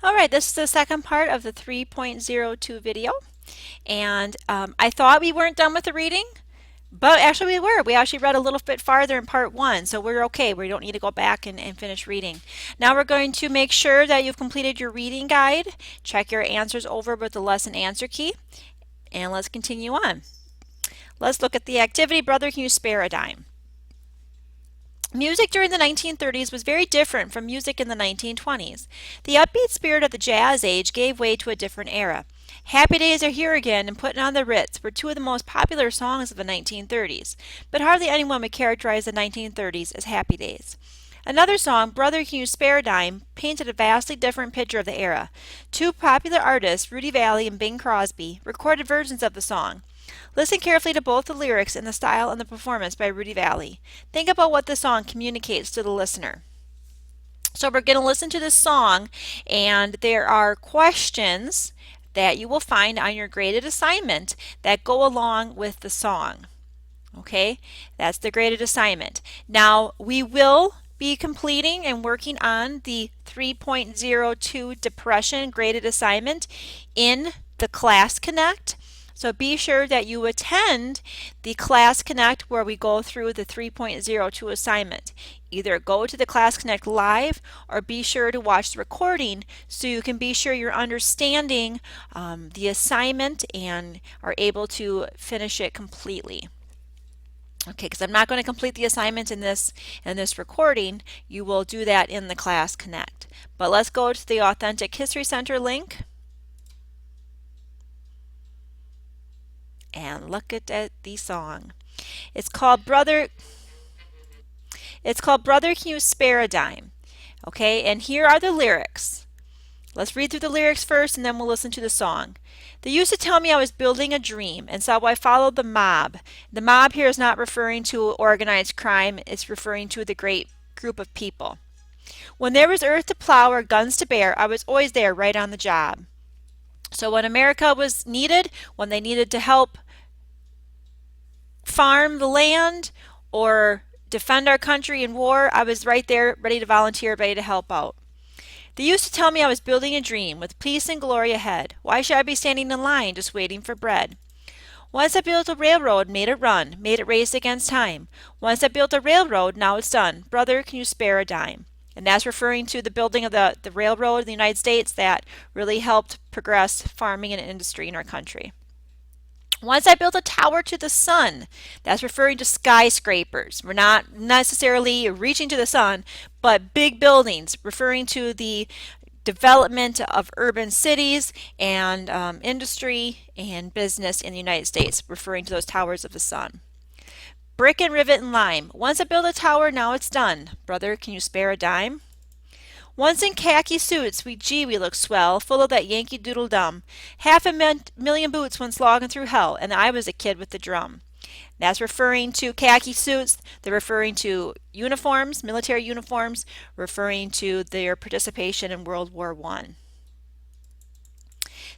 All right, this is the second part of the 3.02 video. And I thought we weren't done with the reading, but actually we were. We actually read a little bit farther in part one, so we're okay. We don't need to go back and finish reading. Now we're going to make sure that you've completed your reading guide. Check your answers over with the lesson answer key, and let's continue on. Let's look at the activity, Brother, Can You Spare a Dime? Music during the 1930s was very different from music in the 1920s. The upbeat spirit of the jazz age gave way to a different era. Happy Days Are Here Again and Puttin' on the Ritz were two of the most popular songs of the 1930s, but hardly anyone would characterize the 1930s as happy days. Another song, Brother Can You Spare a Dime, painted a vastly different picture of the era. Two popular artists, Rudy Vallée and Bing Crosby, recorded versions of the song. Listen carefully to both the lyrics and the style and the performance by Rudy Vallée. Think about what the song communicates to the listener. So we're going to listen to this song, and there are questions that you will find on your graded assignment that go along with the song. Okay, that's the graded assignment. Now we will be completing and working on the 3.02 depression graded assignment in the Class Connect. So be sure that you attend the Class Connect where we go through the 3.02 assignment. Either go to the Class Connect live or be sure to watch the recording so you can be sure you're understanding the assignment and are able to finish it completely. Okay, because I'm not going to complete the assignment in this recording. You will do that in the Class Connect. But let's go to the Authentic History Center link and look at the song. It's called Brother. It's called Brother, Can You Spare a Dime? Okay, and here are the lyrics. Let's read through the lyrics first and then we'll listen to the song. They used to tell me I was building a dream, and so I followed the mob. The mob here is not referring to organized crime, it's referring to the great group of people. When there was earth to plow or guns to bear, I was always there right on the job. So when America was needed, when they needed to help farm the land or defend our country in war, I was right there ready to volunteer, ready to help out. They used to tell me I was building a dream with peace and glory ahead. Why should I be standing in line just waiting for bread? Once I built a railroad, made it run, made it race against time. Once I built a railroad, now it's done. Brother, can you spare a dime? And that's referring to the building of the railroad in the United States that really helped progress farming and industry in our country. Once I built a tower to the sun. That's referring to skyscrapers. We're not necessarily reaching to the sun, but big buildings, referring to the development of urban cities and industry and business in the United States, referring to those towers of the sun. Brick and rivet and lime. Once I built a tower, now it's done. Brother, can you spare a dime? Once in khaki suits, we look swell, full of that Yankee Doodle Dum. Half a million boots went slogging through hell, and I was a kid with the drum. That's referring to khaki suits. They're referring to uniforms, military uniforms, referring to their participation in World War I.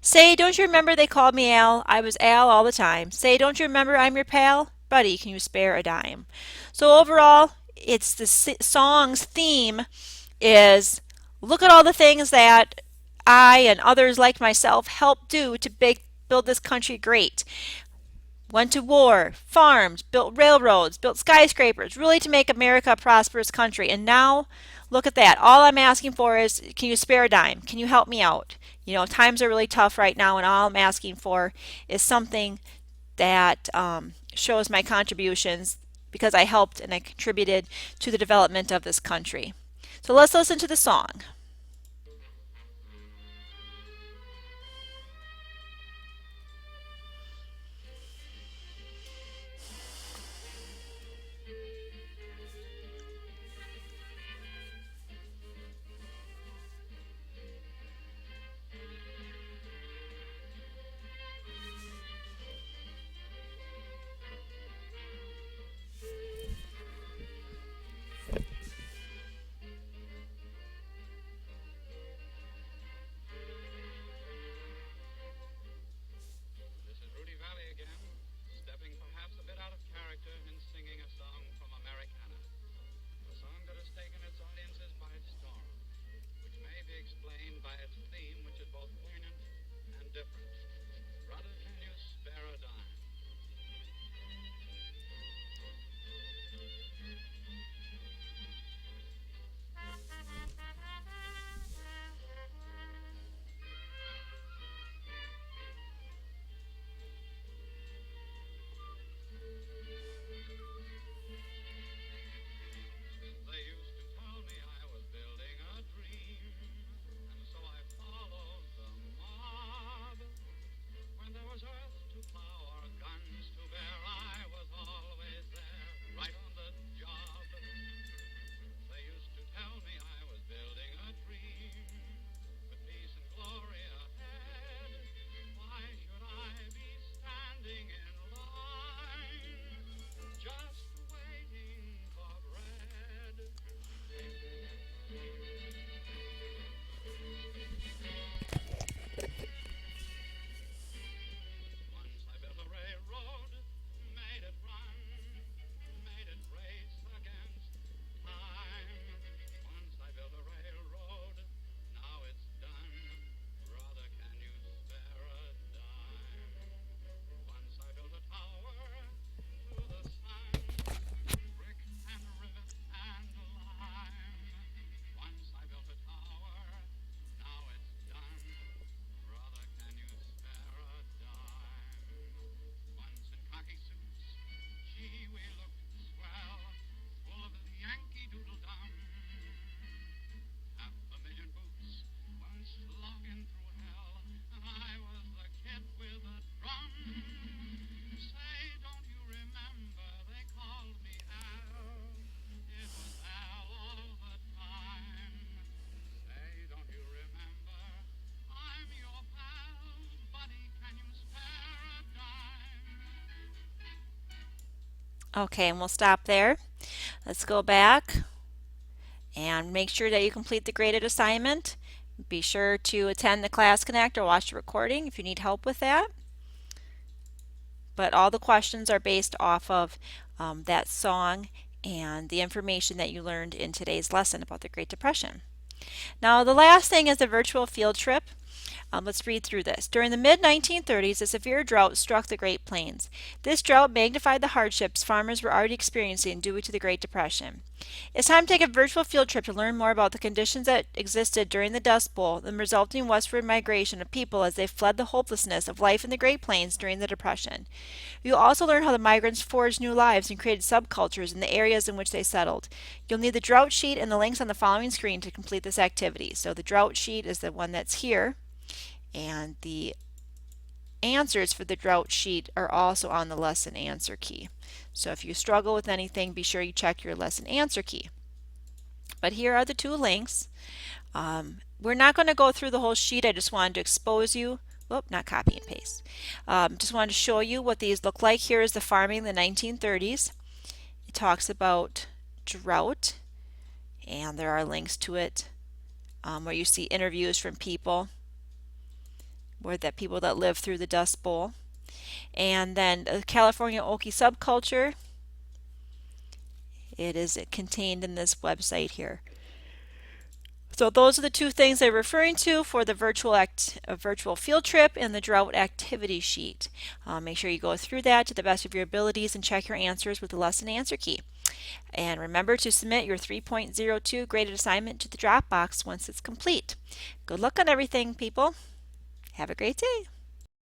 Say, don't you remember they called me Al? I was Al all the time. Say, don't you remember I'm your pal? Buddy, can you spare a dime? So overall, it's the song's theme is look at all the things that I and others like myself helped do to build this country great. Went to war, farmed, built railroads, built skyscrapers, really to make America a prosperous country. And now, look at that. All I'm asking for is, can you spare a dime? Can you help me out? You know, times are really tough right now, and all I'm asking for is something that shows my contributions because I helped and I contributed to the development of this country. So let's listen to the song. Okay, and we'll stop there. Let's go back and make sure that you complete the graded assignment. Be sure to attend the Class Connect or watch the recording if you need help with that. But all the questions are based off of that song and the information that you learned in today's lesson about the Great Depression. Now, the last thing is the virtual field trip. Let's read through this. During the mid-1930s, a severe drought struck the Great Plains. This drought magnified the hardships farmers were already experiencing due to the Great Depression. It's time to take a virtual field trip to learn more about the conditions that existed during the Dust Bowl and the resulting westward migration of people as they fled the hopelessness of life in the Great Plains during the Depression. You'll also learn how the migrants forged new lives and created subcultures in the areas in which they settled. You'll need the drought sheet and the links on the following screen to complete this activity. So the drought sheet is the one that's here, and the answers for the drought sheet are also on the lesson answer key. So if you struggle with anything, be sure you check your lesson answer key. But here are the two links. We're not going to go through the whole sheet. I just wanted to expose you. Whoop, not copy and paste. Just wanted to show you what these look like. Here is the farming in the 1930s. It talks about drought, and there are links to it where you see interviews from people people that lived through the Dust Bowl. And then the California Okie subculture, it is contained in this website here. So those are the two things they're referring to for the virtual field trip and the drought activity sheet. Make sure you go through that to the best of your abilities and check your answers with the lesson answer key. And remember to submit your 3.02 graded assignment to the Dropbox once it's complete. Good luck on everything, people. Have a great day.